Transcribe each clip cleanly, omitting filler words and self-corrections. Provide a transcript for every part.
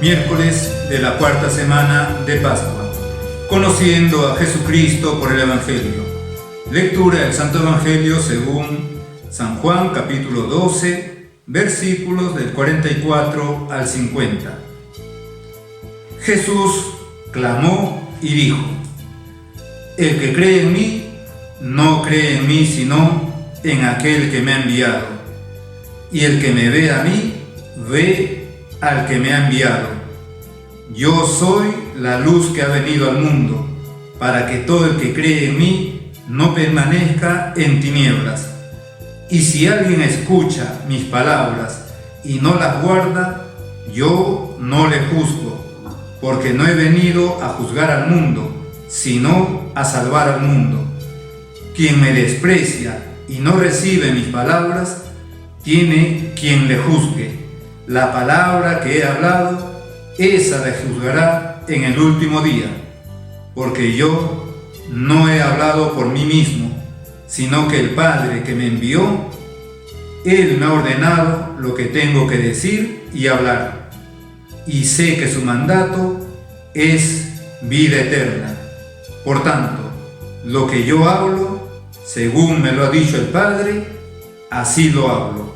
Miércoles de la cuarta semana de Pascua, conociendo a Jesucristo por el Evangelio. Lectura del Santo Evangelio según San Juan, capítulo 12, versículos del 44 al 50. Jesús clamó y dijo: El que cree en mí, no cree en mí, sino en aquel que me ha enviado. Y el que me ve a mí, ve al que me ha enviado. Yo soy la luz que ha venido al mundo, para que todo el que cree en mí no permanezca en tinieblas. Y si alguien escucha mis palabras y no las guarda, yo no le juzgo, porque no he venido a juzgar al mundo, sino a salvar al mundo. Quien me desprecia y no recibe mis palabras, tiene quien le juzgue. La palabra que he hablado, esa le juzgará en el último día, porque yo no he hablado por mí mismo, sino que el Padre que me envió, Él me ha ordenado lo que tengo que decir y hablar, y sé que su mandato es vida eterna. Por tanto, lo que yo hablo, según me lo ha dicho el Padre, así lo hablo.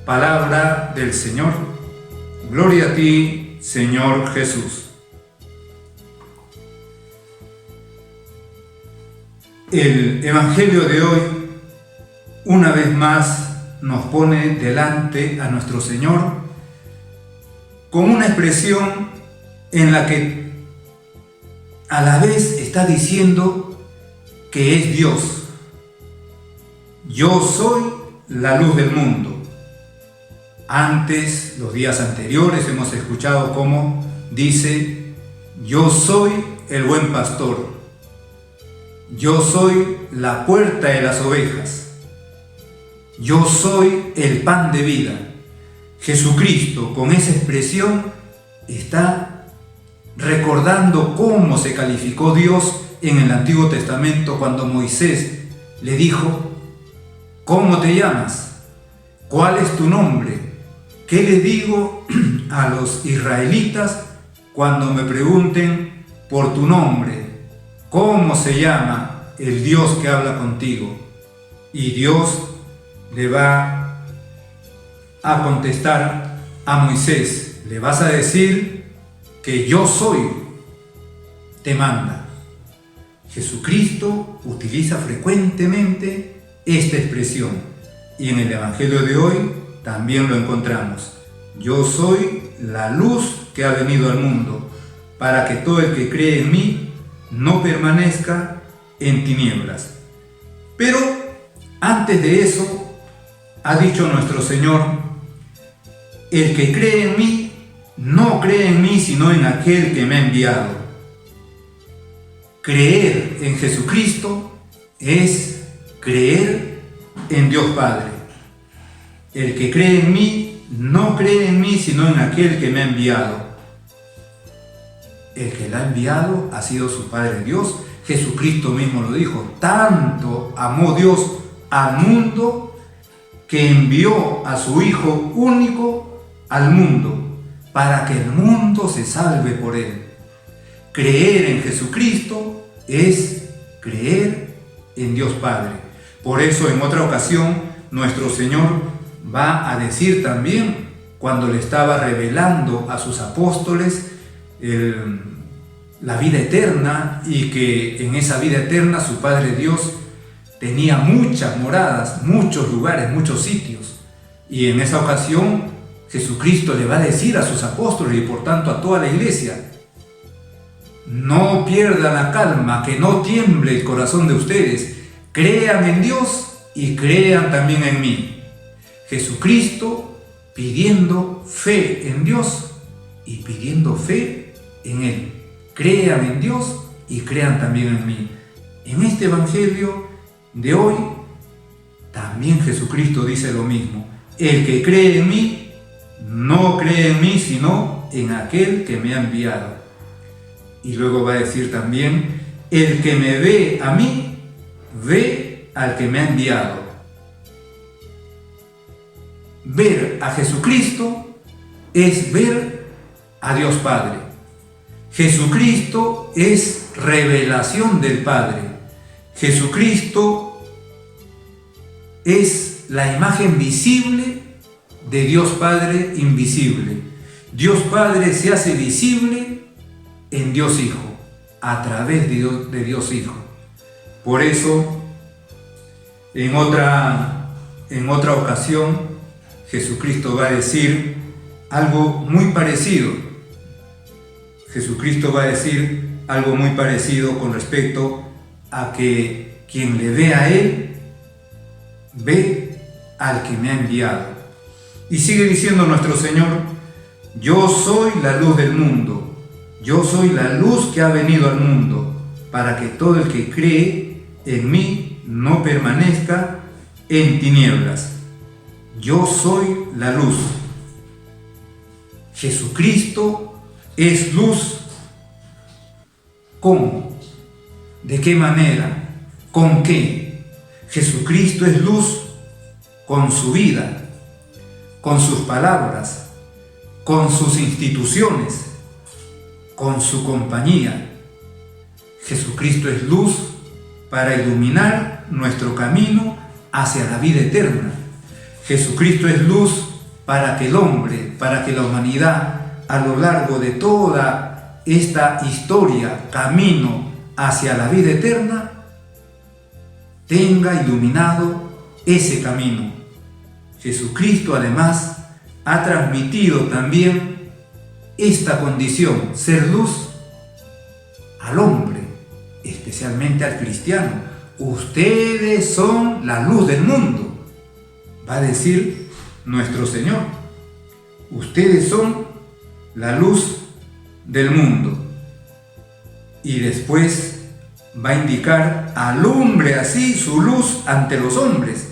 Palabra del Señor. Gloria a ti, Señor Jesús. El Evangelio de hoy, una vez más, nos pone delante a nuestro Señor con una expresión en la que a la vez está diciendo que es Dios. Yo soy la luz del mundo. Antes, los días anteriores, hemos escuchado cómo dice: yo soy el buen pastor, yo soy la puerta de las ovejas, yo soy el pan de vida. Jesucristo, con esa expresión, está recordando cómo se calificó Dios en el Antiguo Testamento cuando Moisés le dijo: ¿cómo te llamas? ¿Cuál es tu nombre? ¿Qué le digo a los israelitas cuando me pregunten por tu nombre? ¿Cómo se llama el Dios que habla contigo? Y Dios le va a contestar a Moisés: le vas a decir que yo soy, te manda. Jesucristo utiliza frecuentemente esta expresión, y en el Evangelio de hoy también lo encontramos. Yo soy la luz que ha venido al mundo, para que todo el que cree en mí no permanezca en tinieblas. Pero antes de eso, ha dicho nuestro Señor: el que cree en mí, no cree en mí, sino en aquel que me ha enviado. Creer en Jesucristo es creer en Dios Padre. El que cree en mí, no cree en mí, sino en aquel que me ha enviado. El que la ha enviado ha sido su Padre Dios. Jesucristo mismo lo dijo: tanto amó Dios al mundo que envió a su Hijo único al mundo, para que el mundo se salve por él. Creer en Jesucristo es creer en Dios Padre. Por eso, en otra ocasión, nuestro Señor va a decir también, cuando le estaba revelando a sus apóstoles la vida eterna, y que en esa vida eterna su Padre Dios tenía muchas moradas, muchos lugares, muchos sitios. Y en esa ocasión Jesucristo le va a decir a sus apóstoles, y por tanto a toda la iglesia: no pierdan la calma, que no tiemble el corazón de ustedes, crean en Dios y crean también en mí. Jesucristo pidiendo fe en Dios y pidiendo fe en Él. Crean en Dios y crean también en mí. En este Evangelio de hoy, también Jesucristo dice lo mismo: el que cree en mí, no cree en mí, sino en aquel que me ha enviado. Y luego va a decir también: el que me ve a mí, ve al que me ha enviado. Ver a Jesucristo es ver a Dios Padre. Jesucristo es revelación del Padre. Jesucristo es la imagen visible de Dios Padre invisible. Dios Padre se hace visible en Dios Hijo, a través de Dios Hijo. Por eso, en otra ocasión, Jesucristo va a decir algo muy parecido. Jesucristo va a decir algo muy parecido con respecto a que quien le ve a Él, ve al que me ha enviado. Y sigue diciendo nuestro Señor: yo soy la luz del mundo, yo soy la luz que ha venido al mundo, para que todo el que cree en mí no permanezca en tinieblas. Yo soy la luz. Jesucristo es luz. ¿Cómo? ¿De qué manera? ¿Con qué? Jesucristo es luz con su vida, con sus palabras, con sus instituciones, con su compañía. Jesucristo es luz para iluminar nuestro camino hacia la vida eterna. Jesucristo es luz para que el hombre, para que la humanidad, a lo largo de toda esta historia, camino hacia la vida eterna, tenga iluminado ese camino. Jesucristo además ha transmitido también esta condición, ser luz, al hombre, especialmente al cristiano. Ustedes son la luz del mundo, va a decir nuestro Señor. Ustedes son la luz del mundo. Y después va a indicar: alumbre así su luz ante los hombres,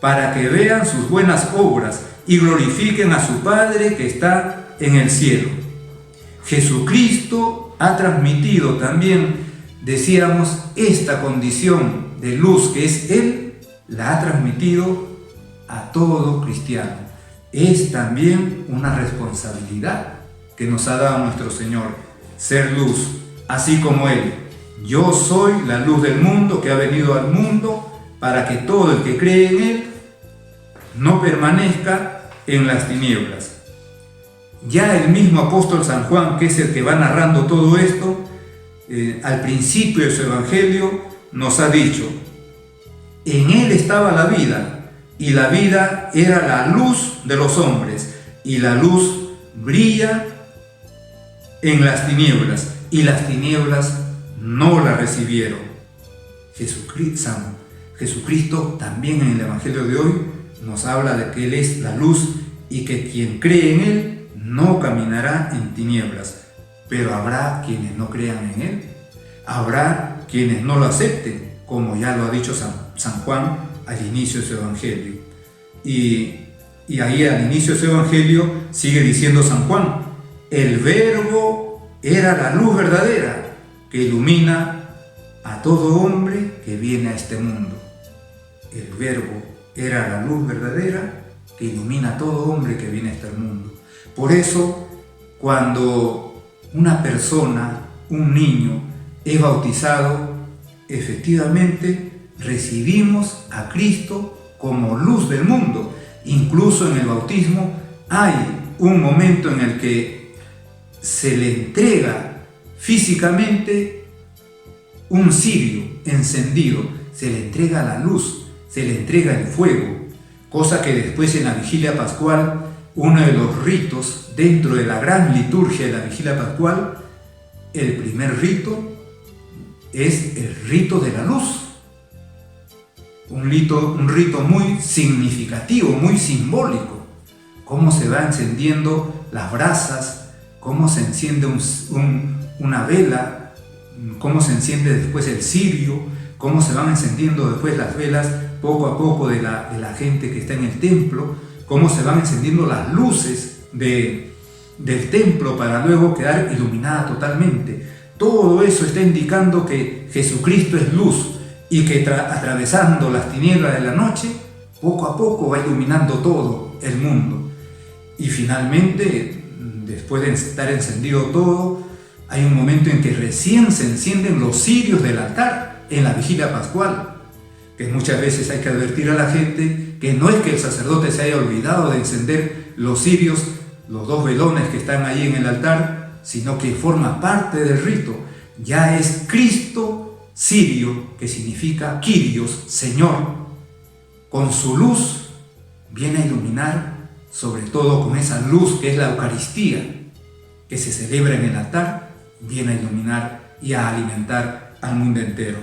para que vean sus buenas obras y glorifiquen a su Padre que está en el cielo. Jesucristo ha transmitido también, decíamos, esta condición de luz que es Él, la ha transmitido a todo cristiano. Es también una responsabilidad que nos ha dado nuestro Señor, ser luz, así como Él. Yo soy la luz del mundo que ha venido al mundo para que todo el que cree en Él no permanezca en las tinieblas. Ya el mismo apóstol San Juan, que es el que va narrando todo esto, al principio de su evangelio nos ha dicho: en Él estaba la vida, y la vida era la luz de los hombres, y la luz brilla en las tinieblas, y las tinieblas no la recibieron. Jesucristo también en el evangelio de hoy nos habla de que Él es la luz y que quien cree en Él no caminará en tinieblas. Pero habrá quienes no crean en Él, habrá quienes no lo acepten, como ya lo ha dicho San Juan al inicio de su evangelio. Y ahí al inicio de su evangelio sigue diciendo San Juan: el Verbo era la luz verdadera que ilumina a todo hombre que viene a este mundo. El Verbo era la luz verdadera que ilumina a todo hombre que viene a este mundo. Por eso, cuando una persona, un niño, es bautizado, efectivamente recibimos a Cristo como luz del mundo. Incluso en el bautismo hay un momento en el que se le entrega físicamente un cirio encendido, se le entrega la luz, se le entrega el fuego, cosa que después en la vigilia pascual, uno de los ritos dentro de la gran liturgia de la vigilia pascual, el primer rito es el rito de la luz. Un rito muy significativo, muy simbólico. Cómo se va encendiendo las brasas, cómo se enciende una vela, cómo se enciende después el cirio, cómo se van encendiendo después las velas poco a poco de la gente que está en el templo, cómo se van encendiendo las luces del templo para luego quedar iluminada totalmente. Todo eso está indicando que Jesucristo es luz y que atravesando las tinieblas de la noche, poco a poco va iluminando todo el mundo. Y finalmente después de estar encendido todo, hay un momento en que recién se encienden los cirios del altar en la vigilia pascual, que muchas veces hay que advertir a la gente que no es que el sacerdote se haya olvidado de encender los cirios, los 2 velones que están ahí en el altar, sino que forma parte del rito. Ya es Cristo cirio, que significa Kyrios, Señor, con su luz viene a iluminar, sobre todo con esa luz que es la Eucaristía, que se celebra en el altar, viene a iluminar y a alimentar al mundo entero.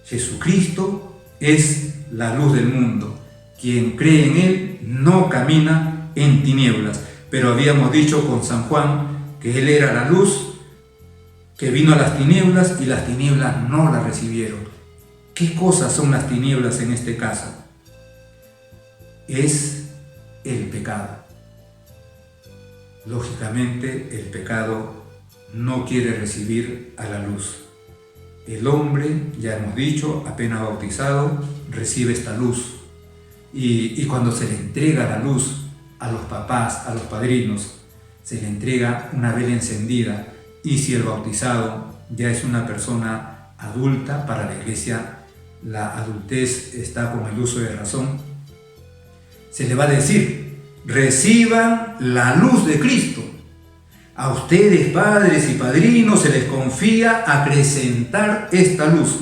Jesucristo es la luz del mundo. Quien cree en Él no camina en tinieblas. Pero habíamos dicho con San Juan que Él era la luz, que vino a las tinieblas y las tinieblas no la recibieron. ¿Qué cosas son las tinieblas en este caso? Es el pecado. Lógicamente, el pecado no quiere recibir a la luz. El hombre, ya hemos dicho, apenas bautizado, recibe esta luz. Y cuando se le entrega la luz a los papás, a los padrinos, se le entrega una vela encendida. Y si el bautizado ya es una persona adulta, para la Iglesia la adultez está con el uso de razón, se le va a decir: reciban la luz de Cristo. A ustedes, padres y padrinos, se les confía acrecentar esta luz,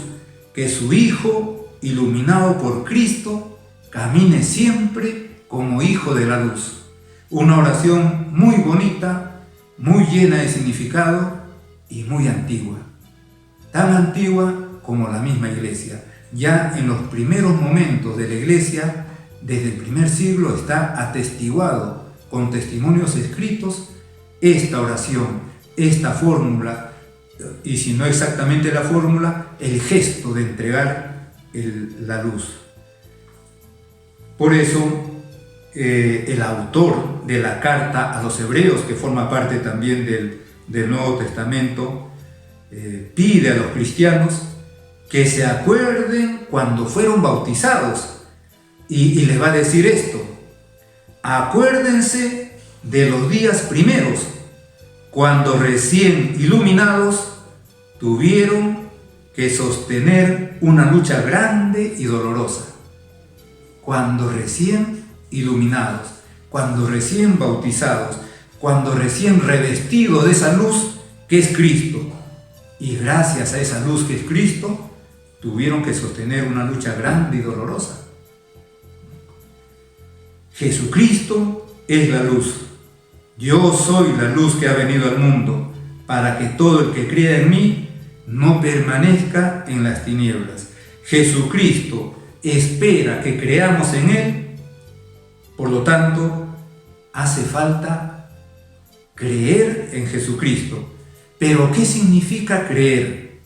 que su Hijo, iluminado por Cristo, camine siempre como Hijo de la luz. Una oración muy bonita, muy llena de significado y muy antigua. Tan antigua como la misma Iglesia. Ya en los primeros momentos de la Iglesia, desde el primer siglo, está atestiguado con testimonios escritos esta oración, esta fórmula, y si no exactamente la fórmula, el gesto de entregar la luz. Por eso, el autor de la carta a los hebreos, que forma parte también del Nuevo Testamento, pide a los cristianos que se acuerden cuando fueron bautizados, y les va a decir esto: acuérdense de los días primeros, cuando recién iluminados tuvieron que sostener una lucha grande y dolorosa. Cuando recién iluminados, cuando recién bautizados, cuando recién revestidos de esa luz que es Cristo. Y gracias a esa luz que es Cristo, tuvieron que sostener una lucha grande y dolorosa. Jesucristo es la luz. Yo soy la luz que ha venido al mundo, para que todo el que crea en mí no permanezca en las tinieblas. Jesucristo espera que creamos en Él, por lo tanto, hace falta creer en Jesucristo. Pero ¿qué significa creer?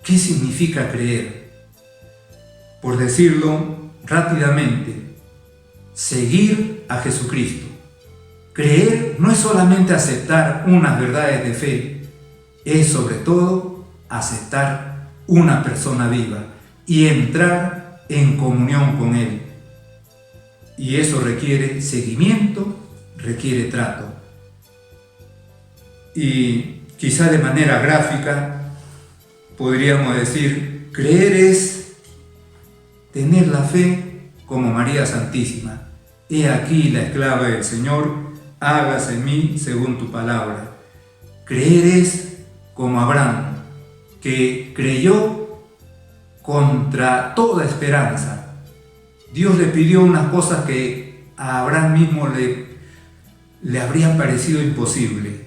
¿Qué significa creer? Por decirlo rápidamente, seguir a Jesucristo. Creer no es solamente aceptar unas verdades de fe, es sobre todo aceptar una persona viva y entrar en comunión con Él. Y eso requiere seguimiento, requiere trato. Y quizá de manera gráfica podríamos decir, creer es tener la fe como María Santísima. He aquí la esclava del Señor, hágase en mí según tu palabra. Creer es como Abraham, que creyó contra toda esperanza. Dios le pidió unas cosas que a Abraham mismo le habrían parecido imposible.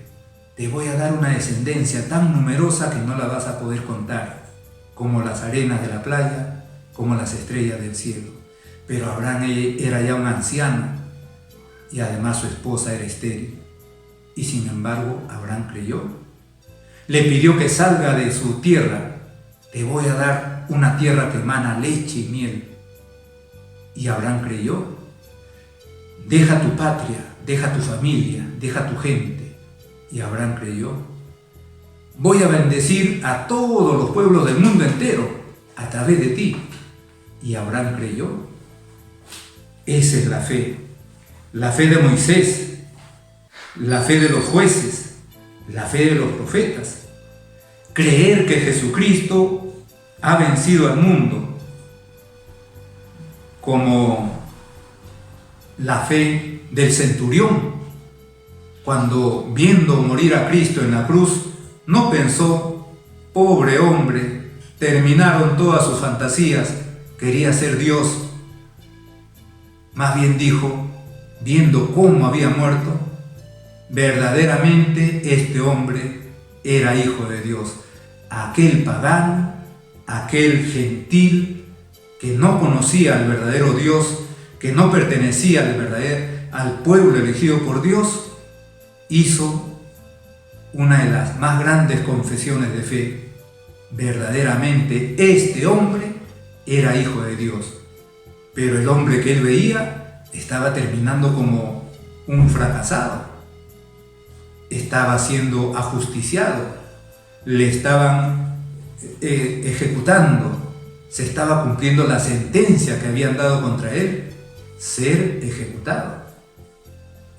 Te voy a dar una descendencia tan numerosa que no la vas a poder contar, como las arenas de la playa, como las estrellas del cielo. Pero Abraham era ya un anciano y además su esposa era estéril. Y sin embargo, Abraham creyó. Le pidió que salga de su tierra. Te voy a dar una tierra que emana leche y miel. Y Abraham creyó. Deja tu patria, deja tu familia, deja tu gente. Y Abraham creyó. Voy a bendecir a todos los pueblos del mundo entero a través de ti. Y Abraham creyó. Esa es la fe. la fe de Moisés, la fe de los jueces, la fe de los profetas. Creer que Jesucristo ha vencido al mundo, como la fe del centurión, cuando viendo morir a Cristo en la cruz, no pensó, pobre hombre, terminaron todas sus fantasías, quería ser Dios. Más bien dijo, viendo cómo había muerto, verdaderamente este hombre era hijo de Dios. Aquel pagano, aquel gentil que no conocía al verdadero Dios, que no pertenecía al pueblo elegido por Dios, hizo una de las más grandes confesiones de fe. Verdaderamente este hombre era hijo de Dios. Pero el hombre que él veía estaba terminando como un fracasado. Estaba siendo ajusticiado, le estaban ejecutando, se estaba cumpliendo la sentencia que habían dado contra él, ser ejecutado.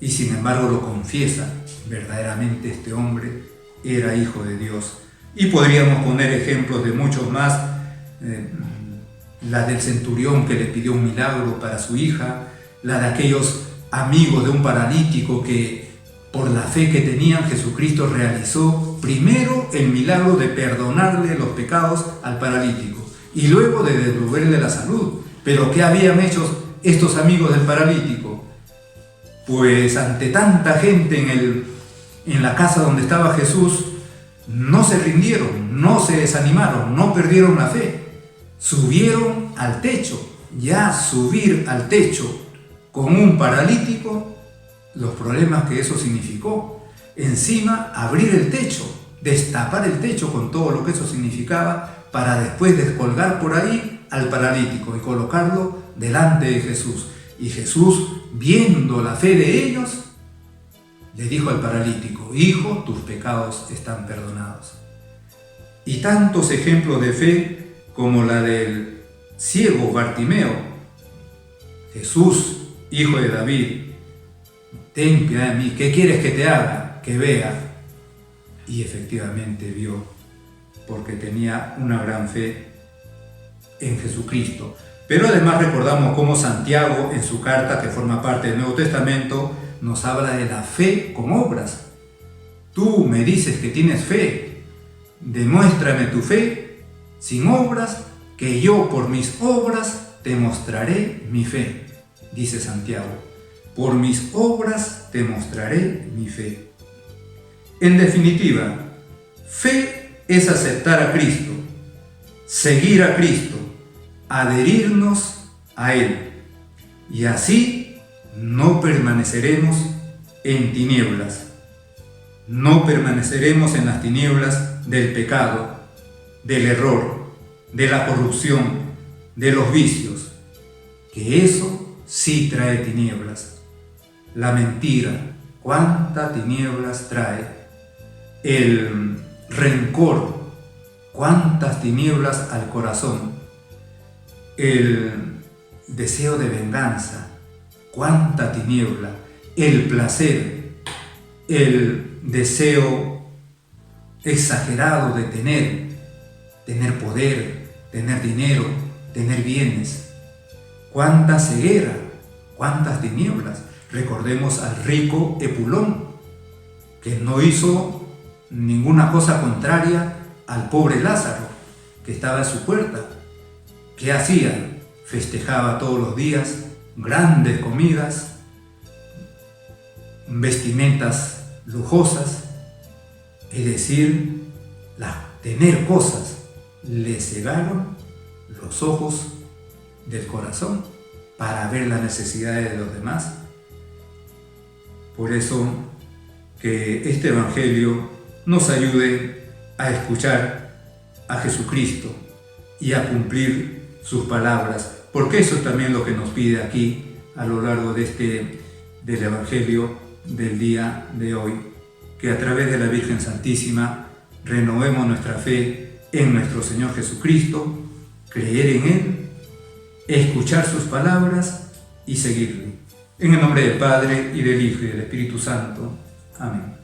Y sin embargo lo confiesa, verdaderamente este hombre era hijo de Dios. Y podríamos poner ejemplos de muchos más, la del centurión que le pidió un milagro para su hija, la de aquellos amigos de un paralítico que por la fe que tenían, Jesucristo realizó primero el milagro de perdonarle los pecados al paralítico y luego de devolverle la salud. Pero ¿qué habían hecho estos amigos del paralítico? Pues ante tanta gente en la casa donde estaba Jesús, no se rindieron, no se desanimaron, no perdieron la fe. Subieron al techo. Ya subir al techo con un paralítico, los problemas que eso significó. Encima, abrir el techo, destapar el techo con todo lo que eso significaba, para después descolgar por ahí al paralítico y colocarlo delante de Jesús. Y Jesús, viendo la fe de ellos, le dijo al paralítico, hijo, tus pecados están perdonados. Y tantos ejemplos de fe como la del ciego Bartimeo. Jesús, hijo de David, ten piedad de mí, ¿qué quieres que te haga? Que vea. Y efectivamente vio, porque tenía una gran fe en Jesucristo. Pero además recordamos cómo Santiago, en su carta que forma parte del Nuevo Testamento, nos habla de la fe con obras. Tú me dices que tienes fe, demuéstrame tu fe sin obras, que yo por mis obras te mostraré mi fe, dice Santiago. Por mis obras te mostraré mi fe. En definitiva, fe es aceptar a Cristo, seguir a Cristo, adherirnos a Él, y así no permaneceremos en tinieblas, no permaneceremos en las tinieblas del pecado, del error, de la corrupción, de los vicios, que eso sí trae tinieblas. La mentira, cuántas tinieblas trae. El rencor, cuántas tinieblas al corazón. El deseo de venganza, cuánta tiniebla. El placer, el deseo exagerado de tener poder, tener dinero, tener bienes. Cuánta ceguera, cuántas tinieblas. Recordemos al rico Epulón, que no hizo ninguna cosa contraria al pobre Lázaro, que estaba en su puerta. ¿Qué hacía? Festejaba todos los días, grandes comidas, vestimentas lujosas, es decir, tener cosas le cegaron los ojos del corazón para ver las necesidades de los demás. Por eso que este Evangelio nos ayude a escuchar a Jesucristo y a cumplir sus palabras, porque eso es también lo que nos pide aquí a lo largo del Evangelio del día de hoy, que a través de la Virgen Santísima renovemos nuestra fe en nuestro Señor Jesucristo, creer en Él, escuchar sus palabras y seguirle. En el nombre del Padre, y del Hijo, y del Espíritu Santo. Amén.